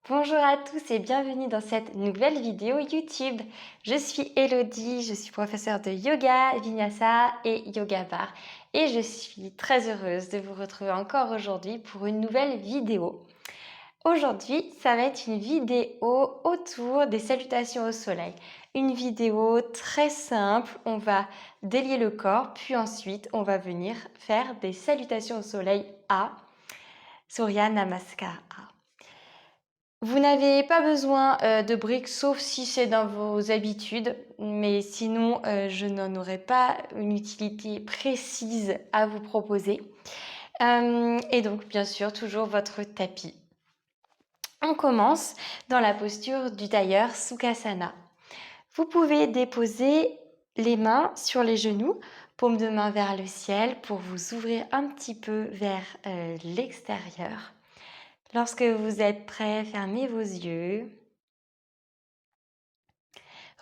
Bonjour à tous et bienvenue dans cette nouvelle vidéo YouTube. Je suis Elodie, je suis professeure de yoga, vinyasa et yoga bar et je suis très heureuse de vous retrouver encore aujourd'hui pour une nouvelle vidéo. Aujourd'hui, ça va être une vidéo autour des salutations au soleil. Une vidéo très simple, on va délier le corps puis ensuite on va venir faire des salutations au soleil à Surya Namaskara. Vous n'avez pas besoin de briques sauf si c'est dans vos habitudes, mais sinon je n'en aurais pas une utilité précise à vous proposer. Et donc bien sûr toujours votre tapis. On commence dans la posture du tailleur Sukhasana. Vous pouvez déposer les mains sur les genoux, paume de main vers le ciel pour vous ouvrir un petit peu vers l'extérieur. Lorsque vous êtes prêt, fermez vos yeux.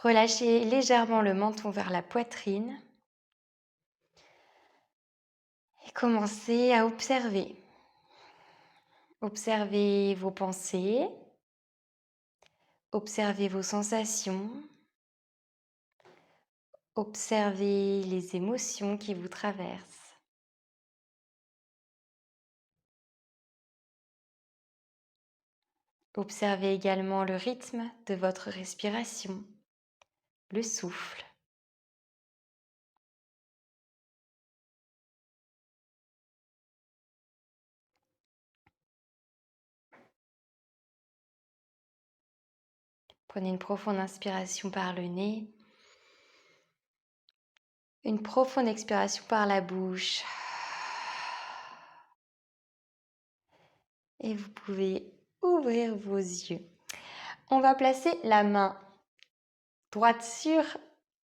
Relâchez légèrement le menton vers la poitrine et commencez à observer. Observez vos pensées, observez vos sensations, observez les émotions qui vous traversent. Observez également le rythme de votre respiration, le souffle. Prenez une profonde inspiration par le nez, une profonde expiration par la bouche. Et vous pouvez ouvrir vos yeux. On va placer la main droite sur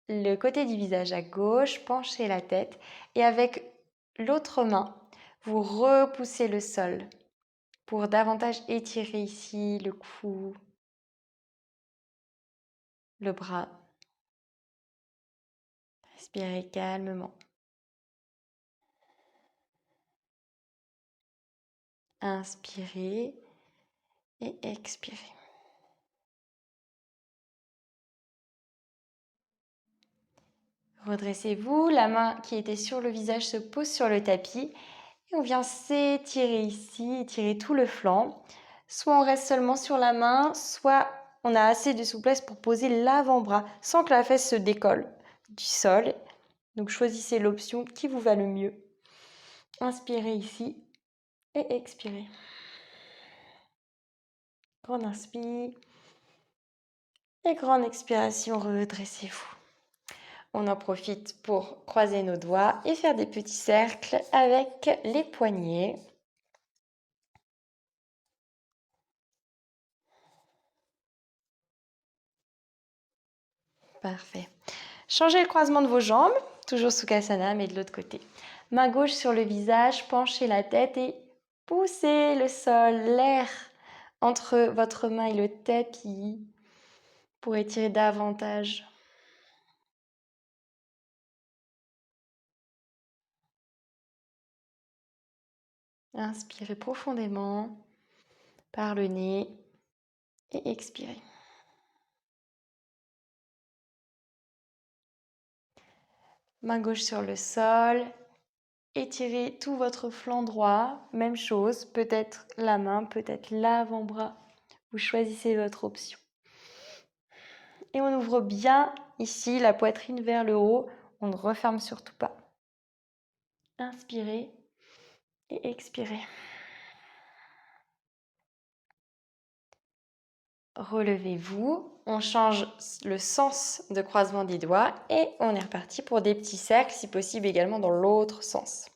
le côté du visage à gauche, penchez la tête et avec l'autre main, vous repoussez le sol pour davantage étirer ici le cou, le bras. Respirez calmement. Inspirez et expirez. Redressez-vous, la main qui était sur le visage se pose sur le tapis et on vient s'étirer ici, étirer tout le flanc. Soit on reste seulement sur la main, soit on a assez de souplesse pour poser l'avant-bras sans que la fesse se décolle du sol. Donc choisissez l'option qui vous va le mieux. Inspirez ici et expirez. Grande inspire et grande expiration, redressez-vous. On en profite pour croiser nos doigts et faire des petits cercles avec les poignets. Parfait. Changez le croisement de vos jambes, toujours Sukhasana, mais de l'autre côté. Main gauche sur le visage, penchez la tête et poussez le sol, l'air entre votre main et le tapis pour étirer davantage. Inspirez profondément par le nez et expirez. Main gauche sur le sol, étirez tout votre flanc droit, même chose, peut-être la main, peut-être l'avant-bras. Vous choisissez votre option. Et on ouvre bien ici la poitrine vers le haut, on ne referme surtout pas. Inspirez et expirez. Relevez-vous, on change le sens de croisement des doigts et on est reparti pour des petits cercles, si possible également dans l'autre sens.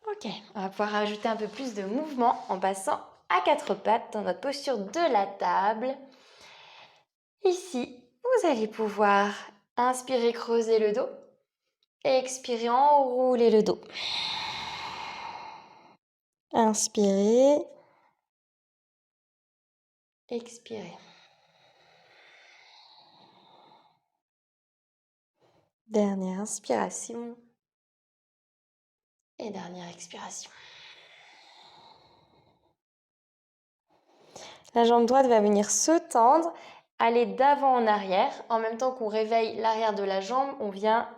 Ok, on va pouvoir ajouter un peu plus de mouvement en passant à quatre pattes dans notre posture de la table. Ici, vous allez pouvoir inspirer, creuser le dos et expirer, enrouler le dos. Inspirez, expirez. Dernière inspiration Et dernière expiration. La jambe droite va venir se tendre, aller d'avant en arrière. En même temps qu'on réveille l'arrière de la jambe, on vient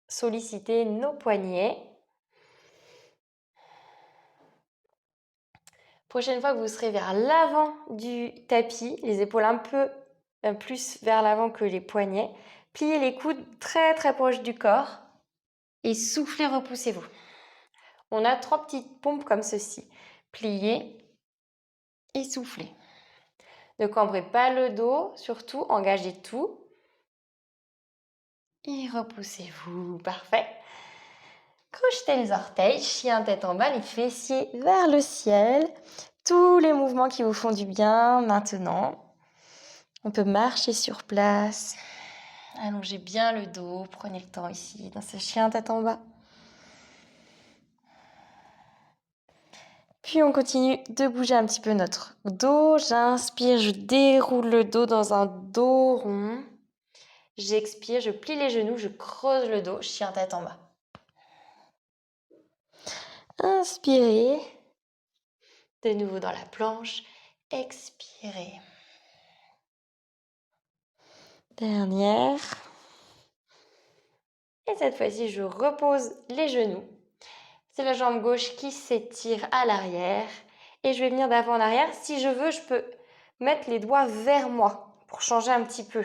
solliciter nos poignets. Prochaine fois que vous serez vers l'avant du tapis, les épaules un peu plus vers l'avant que les poignets, pliez les coudes très très proches du corps et soufflez, repoussez-vous. On a 3 petites pompes comme ceci. Pliez et soufflez. Ne cambrez pas le dos, surtout engagez tout. Et repoussez-vous. Parfait. Crochetez les orteils, chien tête en bas, les fessiers vers le ciel. Tous les mouvements qui vous font du bien maintenant. On peut marcher sur place. Allongez bien le dos. Prenez le temps ici, dans ce chien tête en bas. Puis on continue de bouger un petit peu notre dos. J'inspire, je déroule le dos dans un dos rond. J'expire, je plie les genoux, je creuse le dos, chien tête en bas. Inspirez. De nouveau dans la planche. Expirez. Dernière. Et cette fois-ci, je repose les genoux. C'est la jambe gauche qui s'étire à l'arrière. Et je vais venir d'avant en arrière. Si je veux, je peux mettre les doigts vers moi pour changer un petit peu.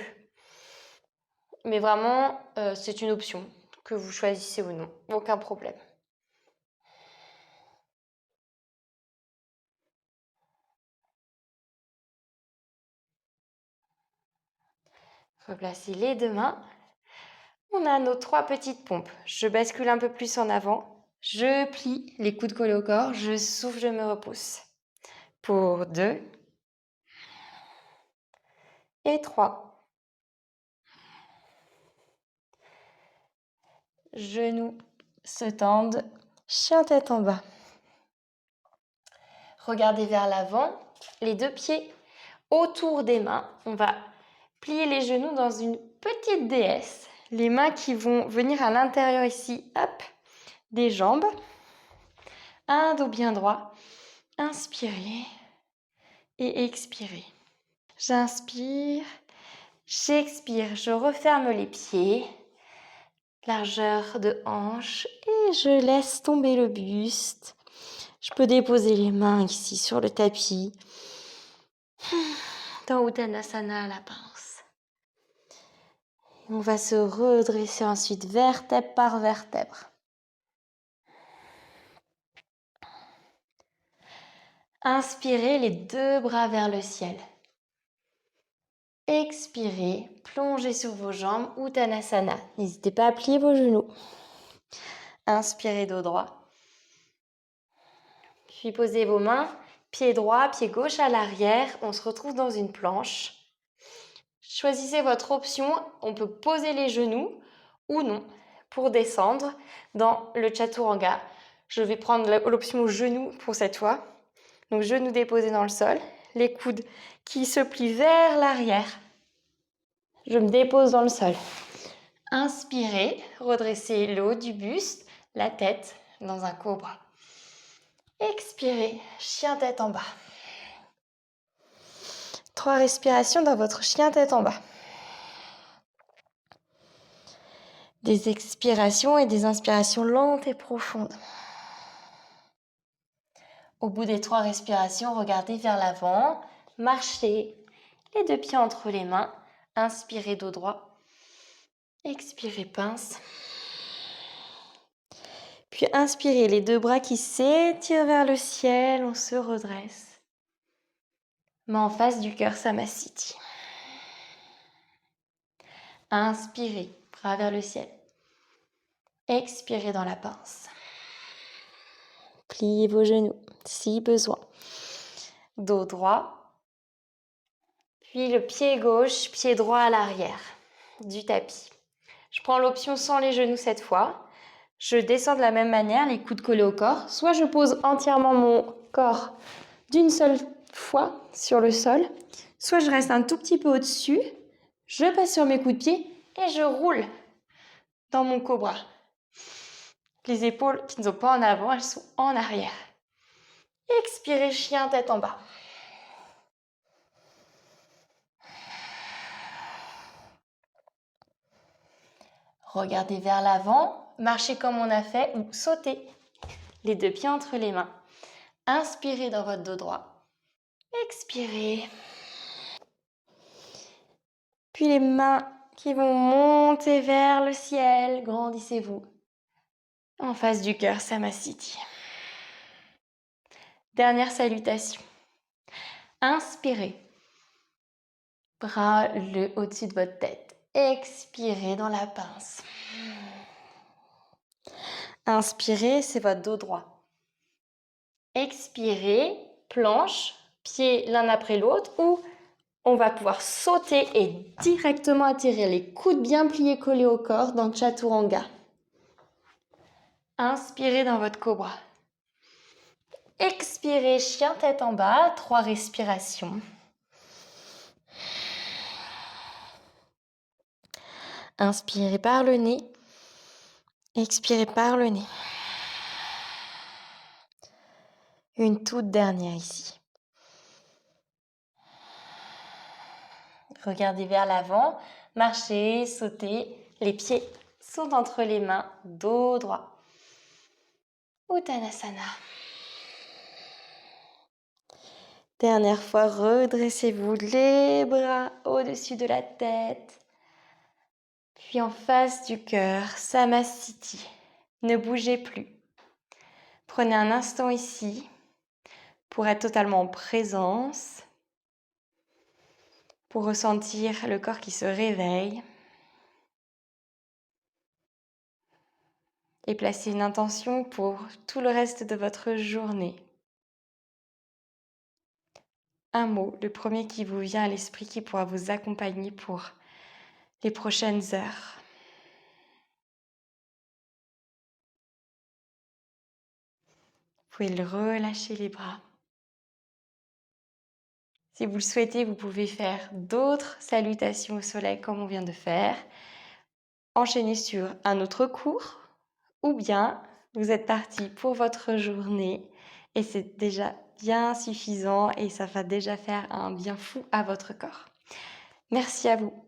Mais vraiment, c'est une option que vous choisissez ou non. Aucun problème. Replacez les deux mains. On a nos 3 petites pompes. Je bascule un peu plus en avant. Je plie les coudes collés au corps. Je souffle, je me repousse. Pour 2 et 3. Genoux se tendent. Chien tête en bas. Regardez vers l'avant. Les 2 pieds autour des mains. On va plier les genoux dans une petite déesse. Les mains qui vont venir à l'intérieur ici, hop, des jambes. Un dos bien droit. Inspirez et expirez. J'inspire, j'expire, je referme les pieds. Largeur de hanche et je laisse tomber le buste. Je peux déposer les mains ici sur le tapis. Dans Uttanasana, la pince. On va se redresser ensuite vertèbre par vertèbre. Inspirez les 2 bras vers le ciel. Expirez, plongez sur vos jambes, Uttanasana. N'hésitez pas à plier vos genoux. Inspirez dos droit. Puis posez vos mains, pied droit, pied gauche à l'arrière. On se retrouve dans une planche. Choisissez votre option. On peut poser les genoux ou non pour descendre dans le chaturanga. Je vais prendre l'option genou pour cette fois. Donc genoux déposés dans le sol, les coudes qui se plient vers l'arrière. Je me dépose dans le sol. Inspirez, redressez le haut du buste, la tête dans un cobra. Expirez, chien tête en bas. 3 respirations dans votre chien tête en bas. Des expirations et des inspirations lentes et profondes. Au bout des 3 respirations, regardez vers l'avant. Marchez les 2 pieds entre les mains. Inspirez dos droit. Expirez pince. Puis inspirez les 2 bras qui s'étirent vers le ciel. On se redresse. Main en face du cœur, Samasthiti. Inspirez, bras vers le ciel. Expirez dans la pince. Pliez vos genoux si besoin. Dos droit. Puis le pied gauche, pied droit à l'arrière du tapis. Je prends l'option sans les genoux cette fois. Je descends de la même manière, les coudes collés au corps. Soit je pose entièrement mon corps d'une seule fois sur le sol, soit je reste un tout petit peu au-dessus, je passe sur mes coups de pied et je roule dans mon cobra. Les épaules qui ne sont pas en avant, elles sont en arrière. Expirez, chien, tête en bas. Regardez vers l'avant, marchez comme on a fait ou sautez. Les deux pieds entre les mains. Inspirez dans votre dos droit. Expirez. Puis les mains qui vont monter vers le ciel. Grandissez-vous. En face du cœur, Samasthiti. Dernière salutation. Inspirez. Bras le au-dessus de votre tête. Expirez dans la pince. Inspirez, c'est votre dos droit. Expirez, planche, pieds l'un après l'autre, ou on va pouvoir sauter et directement atterrir les coudes bien pliés collés au corps dans Chaturanga. Inspirez dans votre cobra. Expirez, chien tête en bas, 3 respirations. Inspirez par le nez. Expirez par le nez. Une toute dernière ici. Regardez vers l'avant, marchez, sautez. Les pieds sont entre les mains, dos droit. Uttanasana. Dernière fois, redressez-vous les bras au-dessus de la tête. Puis en face du cœur, Samasthiti. Ne bougez plus. Prenez un instant ici pour être totalement en présence, pour ressentir le corps qui se réveille et placer une intention pour tout le reste de votre journée. Un mot, le premier qui vous vient à l'esprit qui pourra vous accompagner pour les prochaines heures. Vous pouvez le relâcher les bras. Si vous le souhaitez, vous pouvez faire d'autres salutations au soleil comme on vient de faire. Enchaîner sur un autre cours ou bien vous êtes parti pour votre journée et c'est déjà bien suffisant et ça va déjà faire un bien fou à votre corps. Merci à vous.